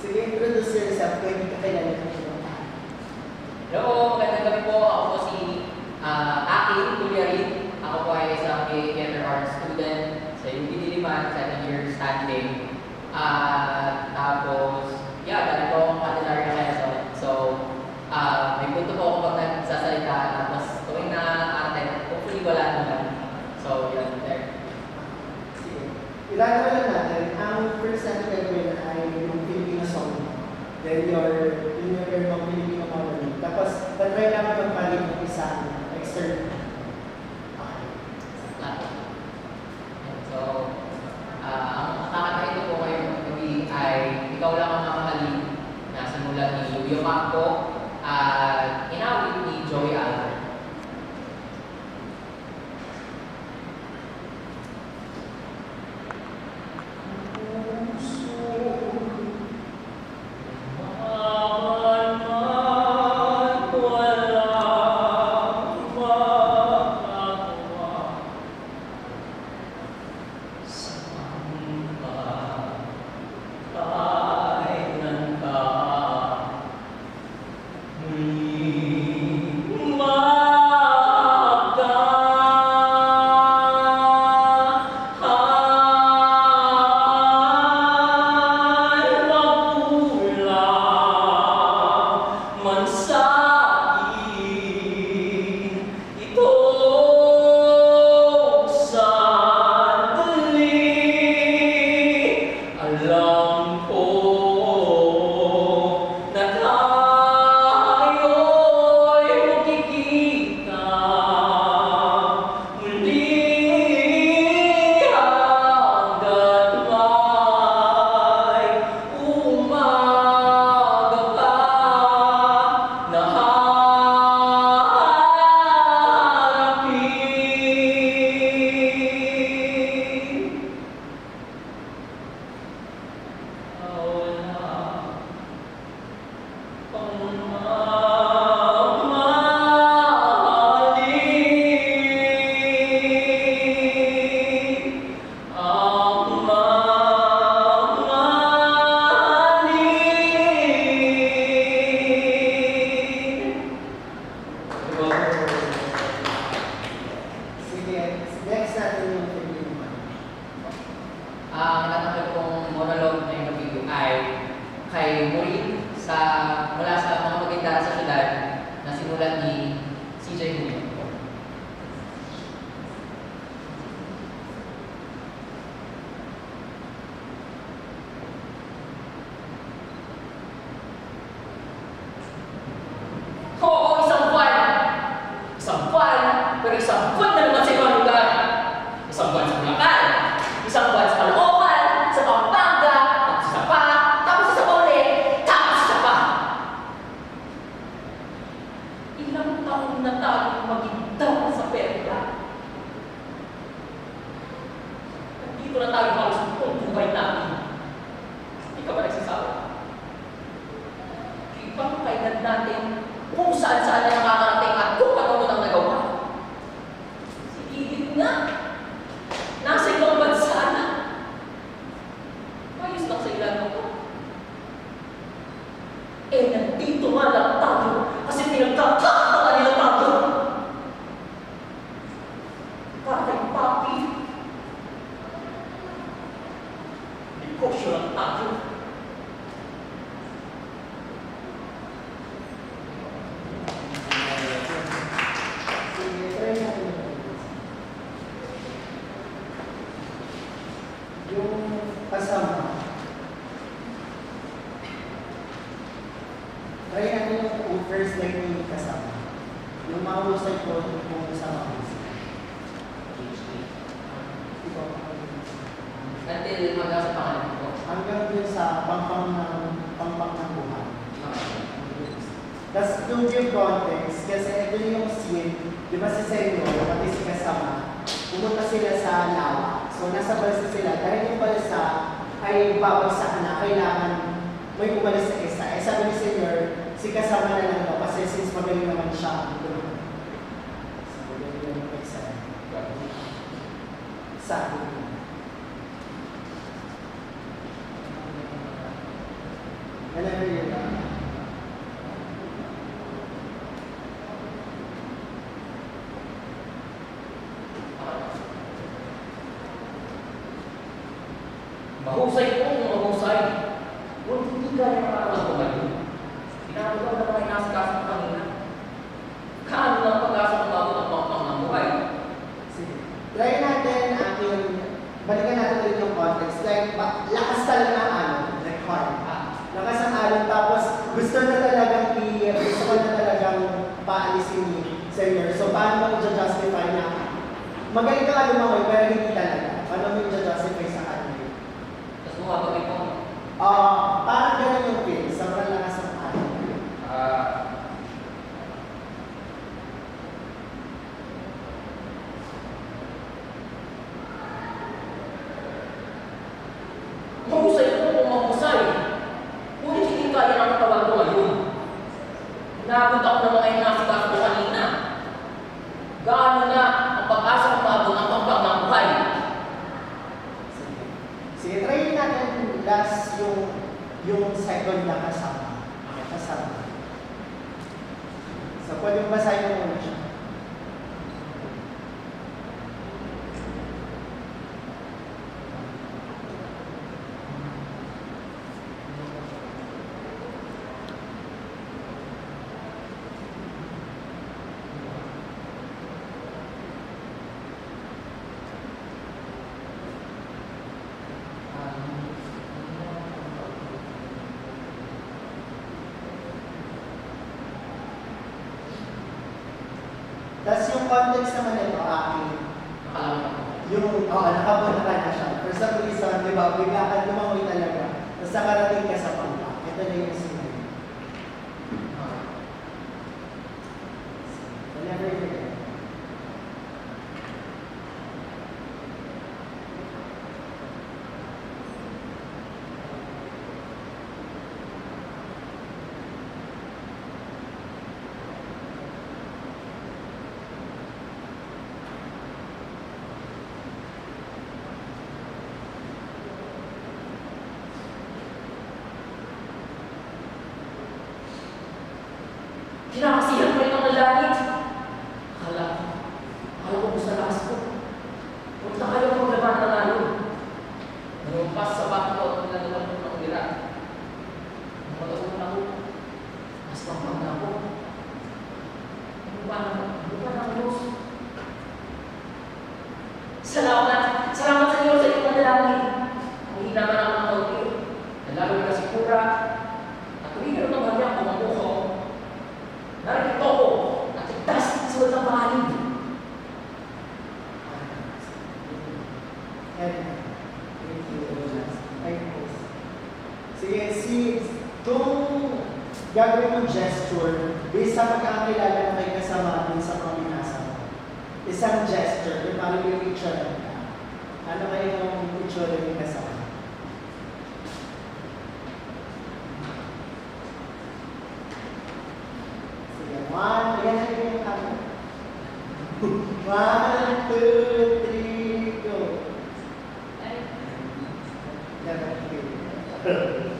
Sige, introduce yourself. Pwede ka kilala ko siya. Hello, magandang gabi po. Ako po si Akin Tulyarin. Ako po ay isang theater arts student sa UP Diliman, 7 years standing. Tapos, dahil po akong Candelaria Quezon. So, may punto po ako pag nagsasalita. Tapos, tuwing na arte, hopefully wala naman. So, yun, there. Sige. Ilalaman lang natin, ang first natin gagawin ay yung Filipino song. Then your mga Filipino modeling. Tapos, tatry namin magpalit ng isang external. So, ang kakataito po ngayong gabi ay Ikaw Lang Ang Mamahalin na simulan ni Luyo Campo at inawit ni Joey Albert. Ang natanggap kong monologue ngayong gabi ay kay Maureen mula sa mga magandara sa syudad na simulan ni CJ Julio. Oo, isang buwan! Isang buwan, pero isang buwan na naman sa ibang lugar. Isang buwan sa Bulacan, isang buwan sa Caloocan, sa Pampanga, at isa pa, tapos isa pa ulit, tapos isa pa. Ilang taon na tayong magigdaw sa pera. Nandito na tayo halos buong buhay natin. Hindi ka ba nagsasawa? Ibang kailan natin kung saan-saan na nakakarating at kung ano ang nagawa. Sige na. Nasa ibang bansa na. Ayos lang sa ilan ko. Nandito nga lang tayo kasi pinagkakatawa nila tayo. Para kay Papi, negosyo lang tayo. Sige, try natin. Yung kasama. Try natin yung first line yung kasama. Yung mahusay ko kung kasama ko. Until hanggang sa pangalan ko. Hanggang dun sa pampang ng buhay. Tapos to give context, kasi ito yung scene, di ba si Senyo, pati si kasama, pumunta sila sa lawa. So nasa balsa sila, dahil yung balsa ay babagsakan na, kailangan may umalis sa isa. Sabi ni Senyor, si kasama na lang daw, kasi since magaling naman siya, ito naman. So magaling naman yung isa. Sa akin. Whenever you're done. Mahusay po, mahusay. Ngunit hindi kaya makakalago ngayon. Pinapagawa na mga inasikaso ko kanina. Kaano lang pag-asa ng bago ng pangpang ng buhay? Sige. Try natin aking, balikan natin ulit yung context. Like, lakas talaga ng alon. Like hard. Lakas ng alon. Tapos, gusto ko na talagang paalisin ni Senior. So, paano mo i-justify na magaling ka nga lumangoy, pero hindi talaga. Paano mo i-justify sa kanya? Tapos bumabagay po. Parang ganun yung feel. Sobrang lakas ng alon. Mahusay po kung mahusay. Ngunit hindi kaya ng katawan ko ngayon. Naabot ako ng mga inasikaso ko kanina. Gaano na ang pag-asa ng maabot ang pangpang ng buhay? Sige, try natin last yung second na kasama. Kasama. So, pwede mo basahin mo muna siya. Tapos yung context naman nito, aking, nakapunta ka na siya. For some reason, di ba, bigla ka lumangoy talaga. Tapos nakarating ka sa pangka. Ito na yung scenario. Whenever you're ready. Kinakasihan ko rin ang langit. Akala ko gusto na lakas ko. Punta kayo maglaban ng lalo. Nangumpas sa bako at naglaban ko ng umirat. Napatagon ako. Mas pampang na ako. Ano ba ng Diyos? Salamat sa inyo sa inyong manalangin. Ang hinaman ako ng kaunti. Nalalo na si Kura. At tumigil ng kanya kung ang buko. Narito ko at itas sa walang pahalid. Sige, kung gagawin mong gesture, based sa pagkakakilala na may kasama din sa pambinasa mo, isang gesture, yung parang yung picture ka. Ano kayo yung picture yung kasama? Ayan na yung camera. 1, 2, 3, go. Never